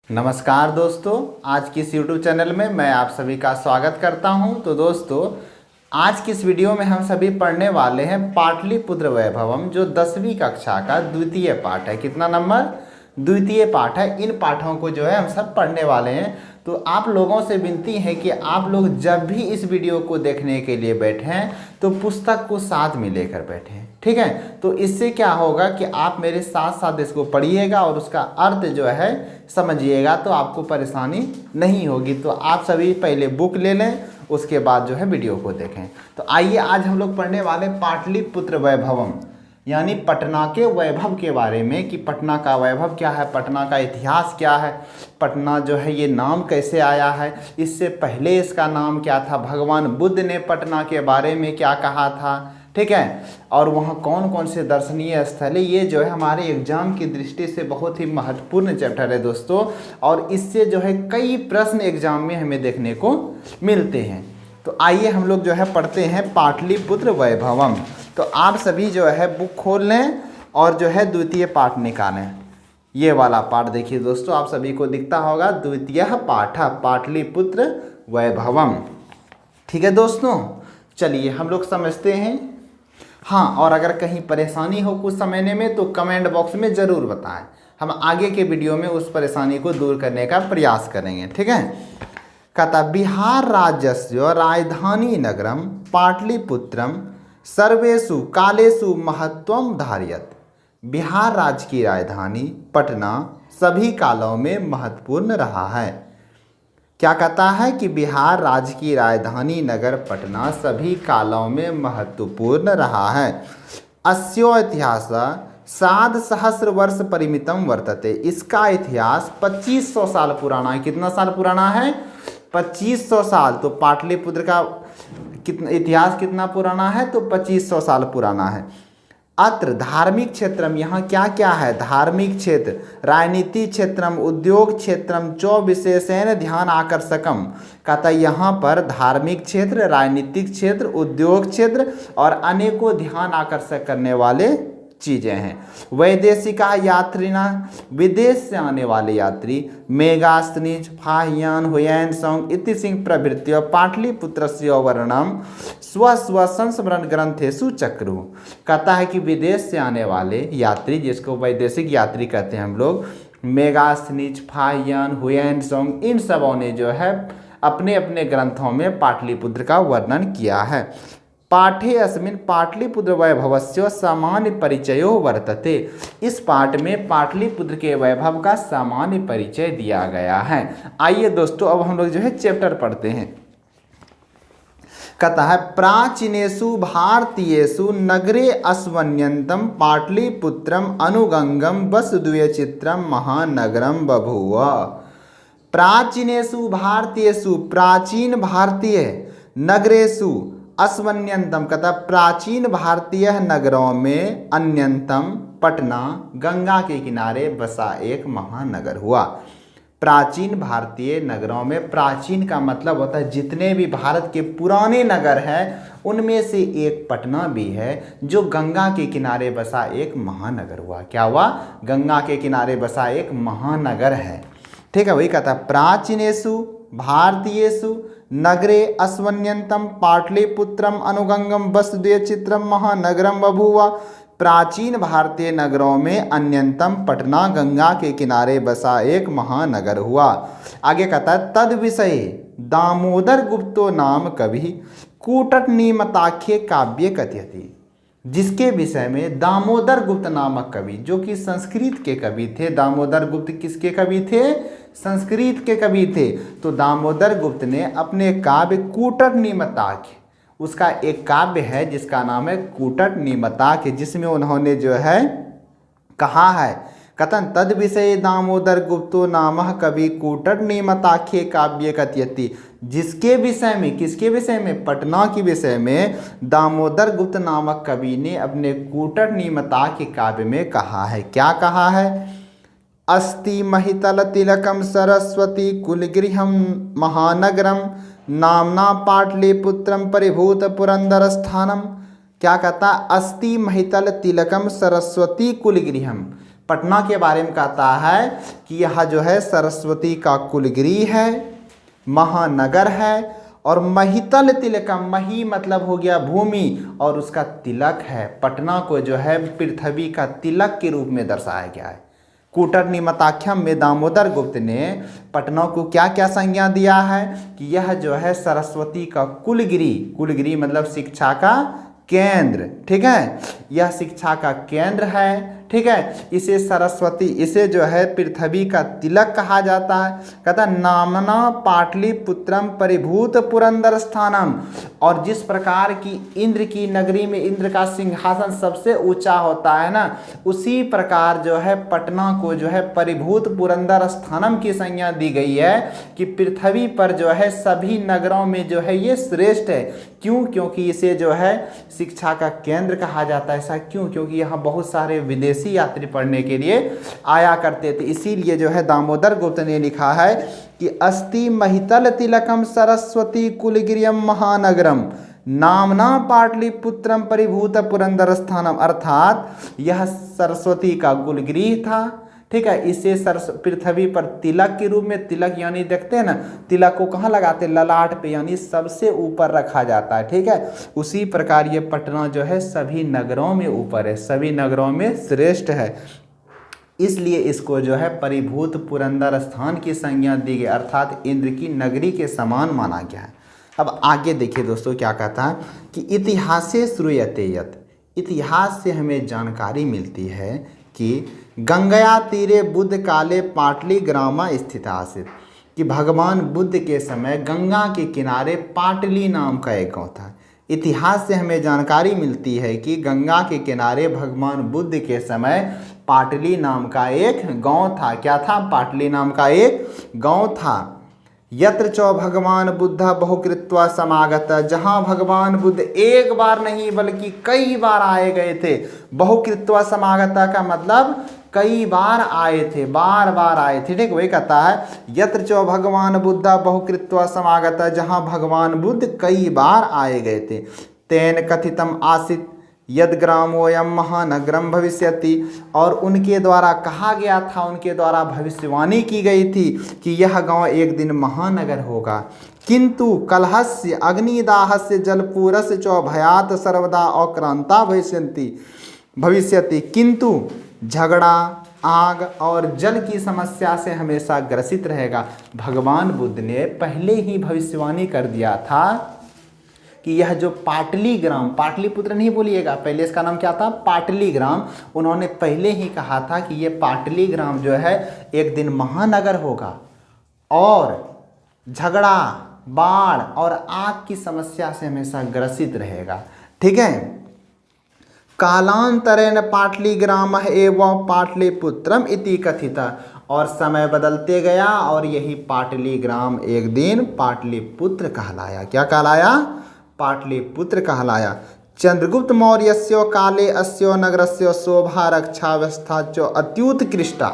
नमस्कार दोस्तों, आज की इस YouTube चैनल में मैं आप सभी का स्वागत करता हूं। तो दोस्तों, आज की इस वीडियो में हम सभी पढ़ने वाले हैं पाटलिपुत्र वैभवम, जो 10वीं कक्षा का द्वितीय पाठ है। कितना नंबर? द्वितीय पाठ है। इन पाठों को जो है हम सब पढ़ने वाले हैं। तो आप लोगों से विनती है कि आप लोग जब भी इस वीडियो को देखने के लिए बैठें तो पुस्तक को साथ में लेकर बैठें, ठीक है। तो इससे क्या होगा कि आप मेरे साथ साथ इसको पढ़िएगा और उसका अर्थ जो है समझिएगा, तो आपको परेशानी नहीं होगी। तो आप सभी पहले बुक ले लें, उसके बाद जो है वीडियो को देखें। तो आइए, आज हम लोग पढ़ने वाले पाटलिपुत्र वैभवम, यानी पटना के वैभव के बारे में कि पटना का वैभव क्या है, पटना का इतिहास क्या है, पटना जो है ये नाम कैसे आया है, इससे पहले इसका नाम क्या था, भगवान बुद्ध ने पटना के बारे में क्या कहा था, ठीक है। और वहाँ कौन कौन से दर्शनीय स्थल है, ये जो है हमारे एग्जाम की दृष्टि से बहुत ही महत्वपूर्ण चैप्टर है दोस्तों। और इससे जो है कई प्रश्न एग्जाम में हमें देखने को मिलते हैं। तो आइए हम लोग जो है पढ़ते हैं पाटलिपुत्र वैभवम। तो आप सभी जो है बुक खोल लें और जो है द्वितीय पाठ निकालें। ये वाला पाठ देखिए दोस्तों, आप सभी को दिखता होगा, द्वितीय पाठ पाटलिपुत्र वैभवम, ठीक है दोस्तों। चलिए हम लोग समझते हैं। हाँ, और अगर कहीं परेशानी हो कुछ समझने में तो कमेंट बॉक्स में ज़रूर बताएं, हम आगे के वीडियो में उस परेशानी को दूर करने का प्रयास करेंगे, ठीक है। कहता बिहार राज्यस्य राजधानी नगरम पाटलिपुत्रम सर्वेषु कालेषु महत्वम धारयत। बिहार राज्य की राजधानी पटना सभी कालों में महत्वपूर्ण रहा है। क्या कहता है कि बिहार राज्य की राजधानी नगर पटना सभी कालों में महत्वपूर्ण रहा है। अस्यो इतिहास साध सहस्र वर्ष परिमितम वर्तते। इसका इतिहास 2500 साल पुराना है। कितना साल पुराना है? 2500 साल। तो पाटलिपुत्र का कितना इतिहास कितना पुराना है? तो 2500 साल पुराना है। अत्र धार्मिक क्षेत्रम, यहाँ क्या क्या है? धार्मिक क्षेत्र, राजनीतिक क्षेत्रम, उद्योग क्षेत्रम च विशेषण ध्यान आकर्षकम। कहता है यहाँ पर धार्मिक क्षेत्र, राजनीतिक क्षेत्र, उद्योग क्षेत्र और अनेकों ध्यान आकर्षक करने वाले चीज़ें हैं। वैदेशिका यात्रिना, विदेश से आने वाले यात्री, मेगास्निज फाह्यान हुयैन सौंग इति सिंह प्रभृत्य पाटलिपुत्रस्य वर्णम स्व स्व संस्मरण ग्रंथेषु चक्रु। कहता है कि विदेश से आने वाले यात्री, जिसको वैदेशिक यात्री कहते हैं हम लोग, मेगास्निज फाह्यान हुयैन सौंग, इन सबों ने जो है अपने अपने ग्रंथों में पाटलिपुत्र का वर्णन किया है। पाठे अस्मिन् पाटलिपुत्र वैभवस्य सामान्य परिचयो वर्तते। इस पाठ में पाटलिपुत्र के वैभव का सामान्य परिचय दिया गया है। आइए दोस्तों, अब हम लोग जो है चैप्टर पढ़ते हैं। कहता है प्राचीनेषु भारतीयेषु नगरे अस्वन्यंतम पाटलिपुत्रम अनुगंगम वसुद्वयचित्रम महानगरम बभूव। प्राचीनेषु भारतीयेषु, प्राचीन भारतीय, नगरेषु अस्वन्यंतम, कहता प्राचीन भारतीय नगरों में अन्यंतम पटना गंगा के किनारे बसा एक महानगर हुआ। प्राचीन भारतीय नगरों में, प्राचीन का मतलब होता है जितने भी भारत के पुराने नगर हैं उनमें से एक पटना भी है, जो गंगा के किनारे बसा एक महानगर हुआ। क्या हुआ? गंगा के किनारे बसा एक महानगर है, ठीक है। वही कहता प्राचीनेषु भारतीयेषु नगरे अस्वन्यंतम पाटलिपुत्रम अनुगंगम वसुद्वयचित्रम महानगरम बभूव। प्राचीन भारतीय नगरों में अन्यतम पटना गंगा के किनारे बसा एक महानगर हुआ। आगे कहता है तद विषय दामोदर गुप्तो नाम कवि कूटनीमताख्ये काव्य कथयति। जिसके विषय में दामोदर गुप्त नामक कवि, जो कि संस्कृत के कवि थे। दामोदर गुप्त किसके कवि थे? संस्कृत के कवि थे। तो दामोदर गुप्त ने अपने काव्य कूटनीमताख्य, उसका एक काव्य है जिसका नाम है कूटनीमताख्य, जिसमें उन्होंने जो है कहा है, कथन तद विषय दामोदर गुप्तो नामः कवि कूटनीमताख्ये काव्य कथयति। जिसके विषय में, किसके विषय में? पटना के विषय में दामोदर गुप्त नामक कवि ने अपने कूटनीमताख्य काव्य में कहा है। क्या कहा है? अस्ति महितल तिलकम सरस्वती कुलगृहम महानगरम नामना पाटलिपुत्रम परिभूत पुरंदर स्थानम। क्या कहता? अस्ति महितल तिलकम सरस्वती कुलगृहम, पटना के बारे में कहता है कि यह जो है सरस्वती का कुलगृह है, महानगर है, और महितल तिलकम, मही मतलब हो गया भूमि, और उसका तिलक है। पटना को जो है पृथ्वी का तिलक के रूप में दर्शाया गया है। कूटनिमित्ताख्यम में दामोदर गुप्त ने पटना को क्या क्या संज्ञा दिया है कि यह जो है सरस्वती का कुलगृह, कुलगृह मतलब शिक्षा का केंद्र, ठीक है, यह शिक्षा का केंद्र है, ठीक है। इसे सरस्वती, इसे जो है पृथ्वी का तिलक कहा जाता है। कहता नामना पाटलिपुत्रम परिभूत पुरंदर स्थानम, और जिस प्रकार की इंद्र की नगरी में इंद्र का सिंहासन सबसे ऊंचा होता है ना, उसी प्रकार जो है पटना को जो है परिभूत पुरंदर स्थानम की संज्ञा दी गई है कि पृथ्वी पर जो है सभी नगरों में जो है ये श्रेष्ठ है। क्यों? क्योंकि इसे जो है शिक्षा का केंद्र कहा जाता है। ऐसा क्यों? क्योंकि यहाँ बहुत सारे विदेशी यात्री पढ़ने के लिए आया करते थे। इसीलिए जो है दामोदर गुप्त ने लिखा है कि अस्ति महितल तिलकम सरस्वती कुलगिरियम महानगरम नामना पाटलिपुत्रम परिभूत पुरंदर स्थानम, अर्थात यह सरस्वती का कुलगृह था, ठीक है। इसे पृथ्वी पर तिलक के रूप में, तिलक यानी देखते हैं ना, तिलक को कहाँ लगाते हैं? ललाट पे, यानी सबसे ऊपर रखा जाता है, ठीक है। उसी प्रकार ये पटना जो है सभी नगरों में ऊपर है, सभी नगरों में श्रेष्ठ है, इसलिए इसको जो है परिभूत पुरंदर स्थान की संज्ञा दी गई, अर्थात इंद्र की नगरी के समान माना गया है। अब आगे देखिए दोस्तों क्या कहता है कि इतिहासे श्रूयते यत्, इतिहास से हमें जानकारी मिलती है कि गंगया तीरे बुद्ध काले पाटली ग्रामा स्थित आसित, कि भगवान बुद्ध के समय गंगा के किनारे पाटली नाम का एक गाँव था। इतिहास से हमें जानकारी मिलती है कि गंगा के किनारे भगवान बुद्ध के समय पाटली नाम का एक गांव था। क्या था? पाटली नाम का एक गांव था। यत्र चौ भगवान बुद्ध बहुकृत्वा समागत, जहाँ भगवान बुद्ध एक बार नहीं बल्कि कई बार आए गए थे। बहुकृत्वा समागत का मतलब कई बार आए थे, बार बार आए थे, ठीक। वही कहता है यत्र चौ भगवान बुद्ध बहुकृत्वा समागत, जहाँ भगवान बुद्ध कई बार आए गए थे। तेन कथितम आसित यद ग्रामोयम महानगरम भविष्यति, और उनके द्वारा कहा गया था, उनके द्वारा भविष्यवाणी की गई थी कि यह गांव एक दिन महानगर होगा। किंतु कलहस्य अग्निदाहस्य जलपूरस्य च भयात सर्वदा अक्रांता भविष्यति, किंतु झगड़ा, आग और जल की समस्या से हमेशा ग्रसित रहेगा। भगवान बुद्ध ने पहले ही भविष्यवाणी कर दिया था कि यह जो पाटली ग्राम, पाटलिपुत्र नहीं बोलिएगा, पहले इसका नाम क्या था? पाटली ग्राम। उन्होंने पहले ही कहा था कि ये पाटली ग्राम जो है एक दिन महानगर होगा और झगड़ा, बाढ़ और आग की समस्या से हमेशा ग्रसित रहेगा, ठीक है। कालांतरेण पाटली ग्राम एवं पाटलिपुत्रम इति कथिता, और समय बदलते गया और यही पाटली ग्राम एक दिन पाटलिपुत्र कहलाया। क्या कहलाया? पाटलिपुत्र कहलाया। चंद्रगुप्त मौर्यस्य काले अस्यो नगरस्य शोभा रक्षा व्यवस्था जो अत्युत्कृष्टा,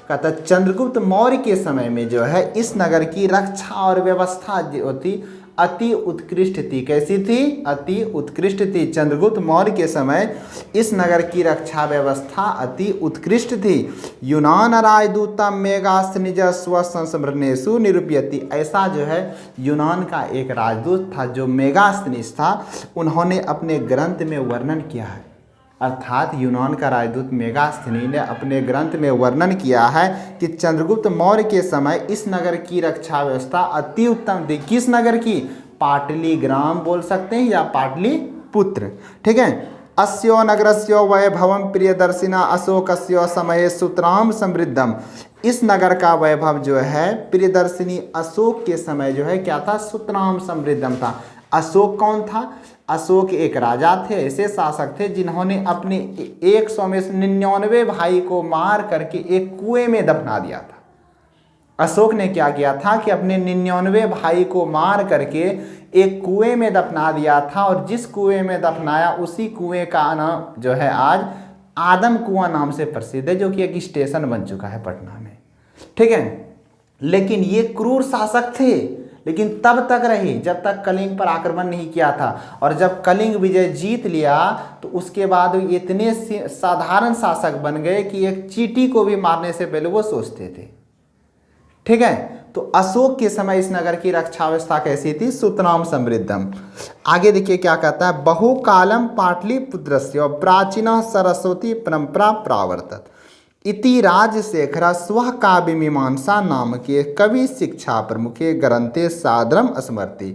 कहता चंद्रगुप्त मौर्य के समय में जो है इस नगर की रक्षा और व्यवस्था जो थी अति उत्कृष्ट थी। कैसी थी? अति उत्कृष्ट थी। चंद्रगुप्त मौर्य के समय इस नगर की रक्षा व्यवस्था अति उत्कृष्ट थी। यूनान राजदूता मेगास्त्र निज स्वसंस्मरणेषु निरूपयति, ऐसा जो है यूनान का एक राजदूत था जो मेगास्थिनिस था, उन्होंने अपने ग्रंथ में वर्णन किया है। अर्थात यूनान का राजदूत मेगास्थनी ने अपने ग्रंथ में वर्णन किया है कि चंद्रगुप्त मौर्य के समय इस नगर की रक्षा व्यवस्था अति उत्तम थी। किस नगर की? पाटली ग्राम बोल सकते हैं या पाटलिपुत्र, ठीक है। अस्यो नगरस्यो वैभवम प्रियदर्शिना अशोकस्यो समय सुतराम समृद्धम, इस नगर का वैभव जो है प्रियदर्शिनी अशोक के समय जो है क्या था? सुतराम समृद्धम था। अशोक कौन था? अशोक एक राजा थे, ऐसे शासक थे जिन्होंने अपने 100 में से 99 भाई को मार करके एक कुएं में दफना दिया था। अशोक ने क्या किया था कि अपने 99 भाई को मार करके एक कुएं में दफना दिया था, और जिस कुएं में दफनाया उसी कुएं का नाम जो है आज आदम कुआं नाम से प्रसिद्ध है, जो कि एक स्टेशन बन चुका है पटना में, ठीक है। लेकिन ये क्रूर शासक थे, लेकिन तब तक रही जब तक कलिंग पर आक्रमण नहीं किया था। और जब कलिंग विजय जीत लिया तो उसके बाद इतने साधारण शासक बन गए कि एक चींटी को भी मारने से पहले वो सोचते थे। ठीक है, तो अशोक के समय इस नगर की रक्षा व्यवस्था कैसी थी? सुतनाम समृद्धम। आगे देखिए क्या कहता है, बहुकालम पाटलिपुत्रस्य प्राचीन सरस्वती परंपरा प्रावर्तत इति राजशेखर स्व काव्य मीमांसा नाम के कवि शिक्षा प्रमुखे ग्रंथे सादरम स्मरति।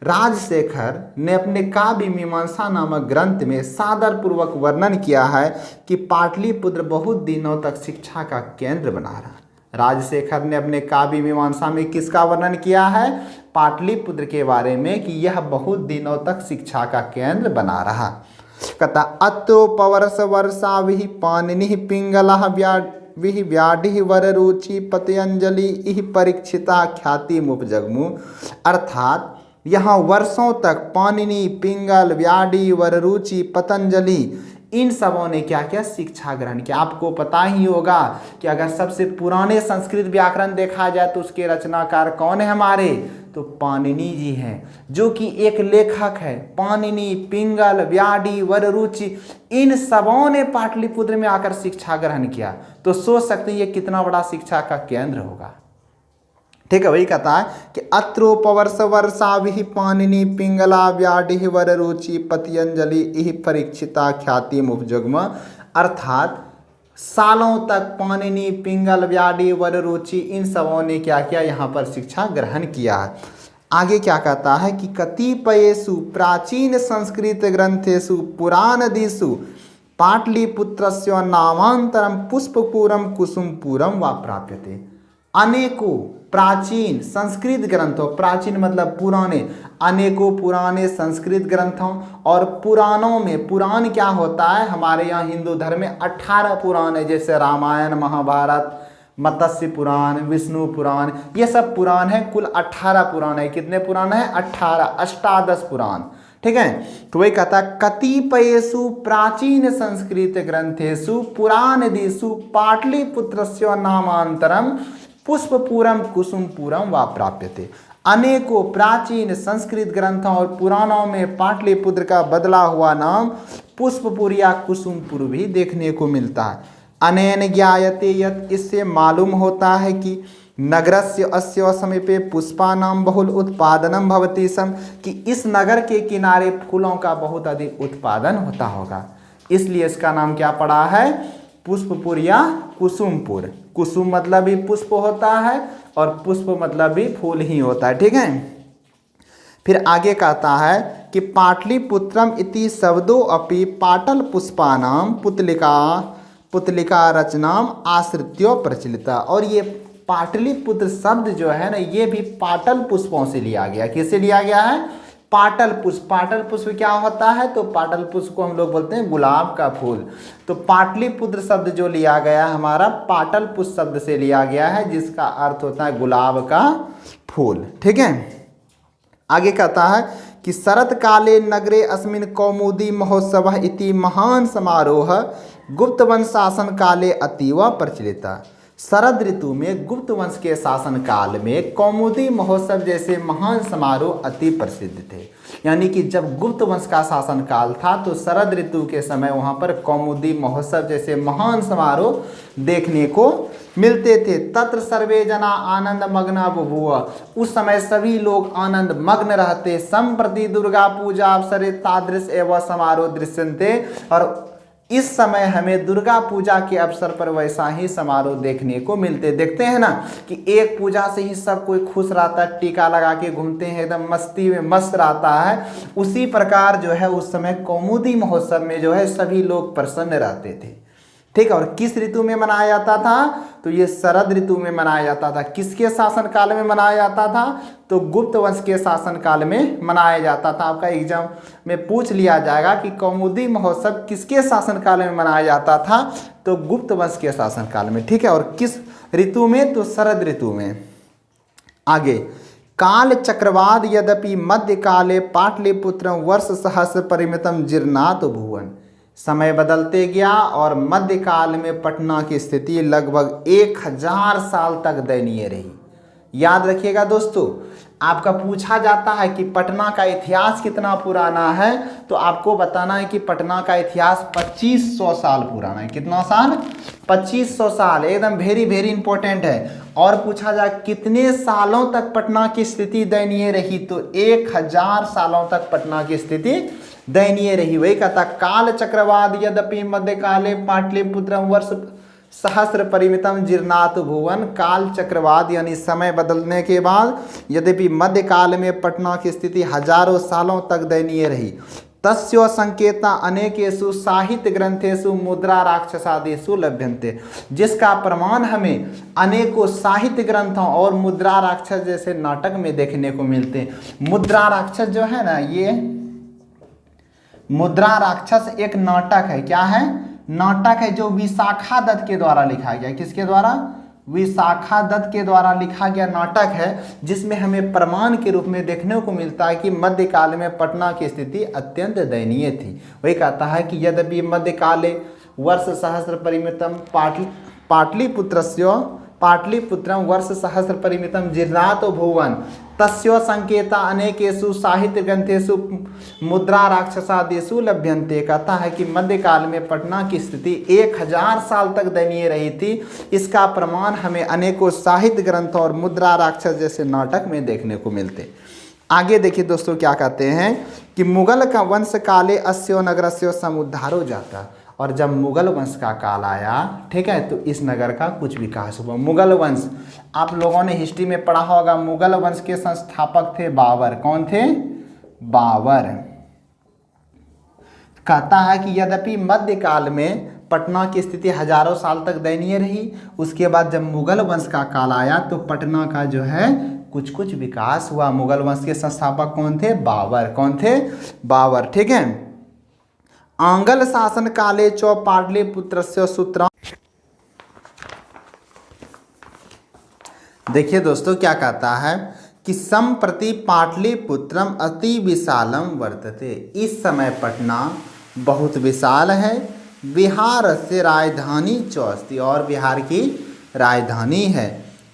राजशेखर ने अपने काव्य मीमांसा नामक ग्रंथ में सादर पूर्वक वर्णन किया है कि पाटलिपुत्र बहुत दिनों तक शिक्षा का केंद्र बना रहा। राजशेखर ने अपने काव्य मीमांसा में किसका वर्णन किया है? पाटलिपुत्र के बारे में, कि यह बहुत दिनों तक शिक्षा का केंद्र बना रहा। कहता अत्रो पवर्ष वर्षा विहि पाणिनि पिंगला विहि व्याधि वर रुचि पतंजलि इह परीक्षिता ख्याति मुपजगमु। अर्थात यहाँ वर्षों तक पाणिनि, पिंगल, व्याधि, वर रुचि, पतंजलि इन सबों ने क्या किया? शिक्षा ग्रहण किया। आपको पता ही होगा कि अगर सबसे पुराने संस्कृत व्याकरण देखा जाए तो उसके रचनाकार कौन है हमारे? तो पाणिनि जी हैं, जो कि एक लेखक है। पाणिनि, पिंगल, व्याधि, वर रुचि इन सबों ने पाटलिपुत्र में आकर शिक्षा ग्रहण किया। तो सोच सकते हैं ये कितना बड़ा शिक्षा का केंद्र होगा। ठीक है, वही कहता है कि अत्रोपवर्ष वर्षा विहि पाणिनि पिंगला व्याधि वर रुचि पतंजलि इह परीक्षिता ख्याति मुपजगम। अर्थात सालों तक पाणिनि, पिंगल, व्याधि, वर रुचि इन सबों ने क्या किया? यहाँ पर शिक्षा ग्रहण किया है। आगे क्या कहता है कि कतिपयेषु प्राचीन संस्कृत ग्रंथेषु पुराणदिषु पाटलिपुत्रस्य नामांतरम पुष्पपुरम कुसुमपुरम वा प्राप्यते। अनेकों प्राचीन संस्कृत ग्रंथों, प्राचीन मतलब पुराने, अनेकों पुराने संस्कृत ग्रंथों और पुराणों में, पुराण क्या होता है? हमारे यहाँ हिंदू धर्म में 18 पुराण है, जैसे रामायण, महाभारत, मत्स्य पुराण, विष्णु पुराण, ये सब पुराण है। कुल 18 पुराण है। कितने पुराण है? 18, अष्टादश पुराण। ठीक है, तो वही कहता है कतिपयेषु प्राचीन संस्कृत ग्रंथेषु पुराणदिषु पाटलिपुत्रस्य नामांतरम पुष्पपुरम कुसुमपुरम वा प्राप्यते। अनेकों प्राचीन संस्कृत ग्रंथों और पुराणों में पाटलिपुत्र का बदला हुआ नाम पुष्पपुर या कुसुमपुर भी देखने को मिलता है। अनेन ज्ञायते यत्, इससे मालूम होता है कि नगरस्य अस्य समीपे पुष्पानां बहुल उत्पादनम भवति सम, कि इस नगर के किनारे फूलों का बहुत अधिक उत्पादन होता होगा, इसलिए इसका नाम क्या पड़ा है? पुष्पपुर या कुसुमपुर। कुसुम मतलब भी पुष्प होता है और पुष्प मतलब भी फूल ही होता है। ठीक है, फिर आगे कहता है कि पाटलिपुत्रम इति शब्दों अपि पाटल पुष्पानाम पुतलिका रचनाम आश्रित्यो प्रचलिता। और ये पाटलिपुत्र शब्द जो है ना, ये भी पाटल पुष्पों से लिया गया। किससे लिया गया है? पाटल पुष्प। पाटल पुष्प क्या होता है? तो पाटल पुष्प को हम लोग बोलते हैं गुलाब का फूल। तो पाटलिपुत्र शब्द जो लिया गया हमारा पाटल पुष्प शब्द से लिया गया है, जिसका अर्थ होता है गुलाब का फूल। ठीक है, आगे कहता है कि शरत काले नगरे अस्मिन कौमुदी महोत्सव इति महान समारोह गुप्त वंश शासन काले अतीव प्रचलिता। शरद ऋतु में गुप्त वंश के शासन काल में कौमुदी महोत्सव जैसे महान समारोह अति प्रसिद्ध थे। यानी कि जब गुप्त वंश का शासन काल था तो शरद ऋतु के समय वहाँ पर कौमुदी महोत्सव जैसे महान समारोह देखने को मिलते थे। तत्र सर्वे जना आनंद मग्न बभूव, उस समय सभी लोग आनंद मग्न रहते। संप्रति दुर्गा पूजा अवसरे तादृश एवं समारोह दृश्यन्ते, और इस समय हमें दुर्गा पूजा के अवसर पर वैसा ही समारोह देखने को मिलते। देखते हैं ना कि एक पूजा से ही सब कोई खुश रहता है, टीका लगा के घूमते हैं, एकदम मस्ती में मस्त रहता है। उसी प्रकार जो है उस समय कौमुदी महोत्सव में जो है सभी लोग प्रसन्न रहते थे। ठीक है, और किस ऋतु में मनाया जाता था? तो ये शरद ऋतु में मनाया जाता था। किसके शासन काल में मनाया जाता था? तो गुप्त वंश के शासन काल में मनाया जाता था। आपका एग्जाम में पूछ लिया जाएगा कि कौमुदी महोत्सव किसके शासन काल में मनाया जाता था? तो गुप्त वंश के शासन काल में। ठीक है, और किस ऋतु में? तो शरद ऋतु में। आगे काल चक्रवाद यद्यपि मध्यकाले पाटलिपुत्रम वर्ष सहस्र परिमितम जीर्णात भुवन। समय बदलते गया और मध्यकाल में पटना की स्थिति लगभग 1000 साल तक दयनीय रही। याद रखिएगा दोस्तों, आपका पूछा जाता है कि पटना का इतिहास कितना पुराना है, तो आपको बताना है कि पटना का इतिहास 2500 साल पुराना है। कितना साल? 2500 साल, एकदम वेरी वेरी इंपॉर्टेंट है। और पूछा जाए कितने सालों तक पटना की स्थिति दयनीय रही, तो 1000 सालों तक पटना की स्थिति दयनीय रही। वही कहता काल चक्रवाद यद्यपि मध्यकाले पाटलिपुत्रम वर्ष सहस्र परिमितम जीर्णात भुवन। काल चक्रवात यानी समय बदलने के बाद यद्यपि मध्यकाल में पटना की स्थिति हजारों सालों तक दयनीय रही। तस्यो संकेता अनेकेषु साहित्य ग्रंथेषु मुद्रा राक्षसादिषु लभ्यन्ते, जिसका प्रमाण हमें अनेकों साहित्य ग्रंथों और मुद्रा राक्षस जैसे नाटक में देखने को मिलते हैं। मुद्रा राक्षस जो है ना, ये मुद्रा राक्षस एक नाटक है। क्या है? नाटक है, जो विशाखा दत्त के द्वारा लिखा गया। किसके द्वारा? विशाखा दत्त के द्वारा लिखा गया नाटक है, जिसमें हमें प्रमाण के रूप में देखने को मिलता है कि मध्यकाल में पटना की स्थिति अत्यंत दयनीय थी। वही कहता है कि यद्यपि मध्यकाले वर्ष सहस्र परिमितम पाटलिपुत्रम वर्ष सहस्र परिमितम जीर्णात भुवन तस्यो संकेता अनेकेषु साहित्य ग्रंथेषु मुद्रा राक्षसादिषु लभ्यन्ते। कहता है कि मध्यकाल में पटना की स्थिति 1000 साल तक दयनीय रही थी। इसका प्रमाण हमें अनेकों साहित्य ग्रंथों और मुद्रा राक्षस जैसे नाटक में देखने को मिलते। आगे देखिए दोस्तों क्या कहते हैं कि मुगल का वंश काले अस्यो नगरस्यो समुद्धारो जाता। और जब मुगल वंश का काल आया, ठीक है, तो इस नगर का कुछ विकास हुआ। मुगल वंश, आप लोगों ने हिस्ट्री में पढ़ा होगा, मुगल वंश के संस्थापक थे बाबर। कौन थे? बाबर। कहता है कि यद्यपि मध्यकाल में पटना की स्थिति हजारों साल तक दयनीय रही, उसके बाद जब मुगल वंश का काल आया तो पटना का जो है कुछ कुछ विकास हुआ। मुगल वंश के संस्थापक कौन थे? बाबर। कौन थे? बाबर। ठीक है। आंगल शासन काले चौ पाटलिपुत्रस्य सूत्र। देखिए दोस्तों क्या कहता है कि संप्रति पाटलिपुत्रम अति विशालम वर्तते। इस समय पटना बहुत विशाल है। बिहार से राजधानी चौस्ती, और बिहार की राजधानी है।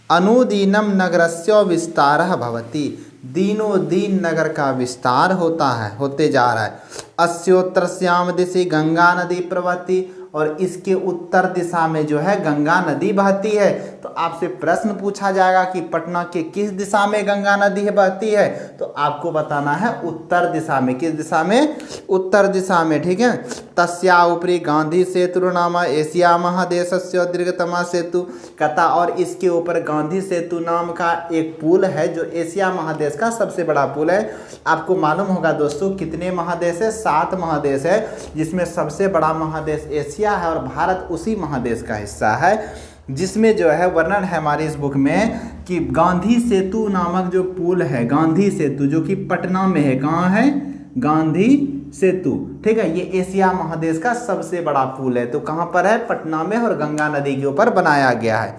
अनुदीनम नगरस्य विस्तारः भवति। दिनों दिन नगर का विस्तार होते जा रहा है। अस्योत्तरस्याम दिशि गंगा नदी प्रवहति, और इसके उत्तर दिशा में जो है गंगा नदी बहती है। तो आपसे प्रश्न पूछा जाएगा कि पटना के किस दिशा में गंगा नदी बहती है, तो आपको बताना है उत्तर दिशा में। किस दिशा में? उत्तर दिशा में। ठीक है। तस्या ऊपरी गांधी सेतु नाम एशिया महादेशस्य दीर्घतमा सेतु। कहता और इसके ऊपर गांधी सेतु नाम का एक पुल है, जो एशिया महादेश का सबसे बड़ा पुल है। आपको मालूम होगा दोस्तों कितने महादेश है? 7 महादेश है, जिसमें सबसे बड़ा महादेश एशिया है, और भारत उसी महादेश का हिस्सा है। जिसमें जो है वर्णन है हमारी इस बुक में कि गांधी सेतु नामक जो पुल है, गांधी सेतु, जो कि पटना में है। कहाँ है? गांधी सेतु। ठीक है। ये एशिया महादेश का सबसे बड़ा पुल है। तो कहाँ पर है? पटना में, और गंगा नदी के ऊपर बनाया गया है।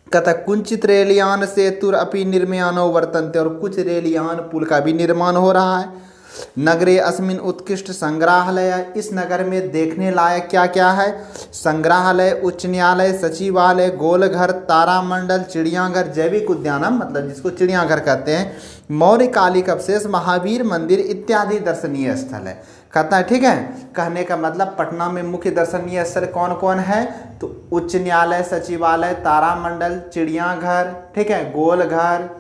कहता कुंचित रेलियान सेतुर अपि निर्माणो वर्तन्ते, और कुछ रेलियान पुल का भी निर्माण हो रहा है। नगरे अस्मिन उत्कृष्ट संग्रहालय। इस नगर में देखने लायक क्या क्या है? संग्रहालय, उच्च न्यायालय, सचिवालय, गोलघर, तारामंडल, चिड़ियाघर, जैविक उद्यानम, मतलब जिसको चिड़ियाघर कहते हैं, मौर्य कालिक अवशेष, महावीर मंदिर इत्यादि दर्शनीय स्थल है। कहता है ठीक है। कहने का मतलब पटना में मुख्य दर्शनीय स्थल कौन कौन है? तो उच्च न्यायालय, सचिवालय, तारामंडल, चिड़ियाघर, ठीक है, गोलघर,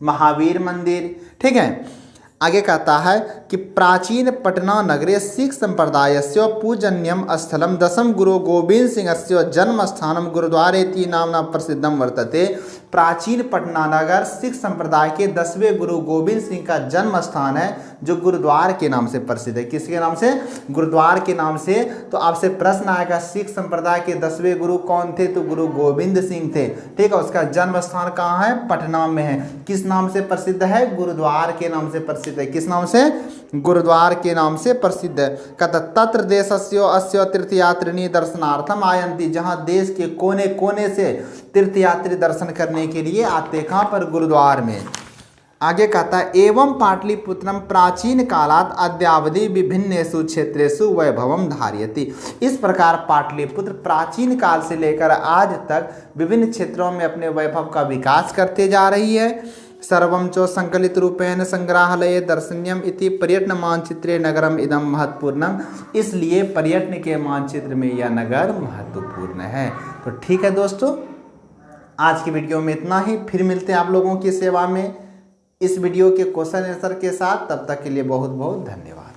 महावीर मंदिर। ठीक है। आगे कहता है कि प्राचीन पटना नगरे सिख संप्रदायस्य पूजन्यम स्थलम दशम गुरु गोविंद सिंहस्य जन्म स्थानम गुरुद्वारेति नामना प्रसिद्धम वर्तते। प्राचीन पटना नगर सिख संप्रदाय के 10वें गुरु गोविंद सिंह का जन्म स्थान है, जो गुरुद्वार के नाम से प्रसिद्ध है। किसके नाम से? गुरुद्वार के नाम से। तो आपसे प्रश्न आएगा सिख संप्रदाय के 10वें गुरु कौन थे? तो गुरु गोविंद सिंह थे। ठीक है। उसका जन्म स्थान कहाँ है? पटना में है। किस नाम से प्रसिद्ध है? गुरुद्वार के नाम से प्रसिद्ध है। किस नाम से? गुरुद्वार के नाम से प्रसिद्ध है। कहता तत्र देशस्य अस्य तीर्थयात्रिणी दर्शनार्थम आयन्ति। जहाँ देश के कोने कोने से तीर्थयात्री दर्शन करने के लिए आते। कहाँ पर? गुरुद्वार में। आगे कहता है एवं पाटलिपुत्रम प्राचीन कालात अद्यावधि विभिन्नेषु क्षेत्रेषु वैभवम धारयति। इस प्रकार पाटलिपुत्र प्राचीन काल से लेकर आज तक विभिन्न क्षेत्रों में अपने वैभव का विकास करते जा रही है। सर्वं च संकलित रूपेण संग्रहालय दर्शनीयम इति पर्यटन मानचित्रे नगरम इदम महत्वपूर्णम। इसलिए पर्यटन के मानचित्र में यह नगर महत्वपूर्ण है। तो ठीक है दोस्तों, आज की वीडियो में इतना ही। फिर मिलते हैं आप लोगों की सेवा में इस वीडियो के क्वेश्चन आंसर के साथ। तब तक के लिए बहुत बहुत धन्यवाद।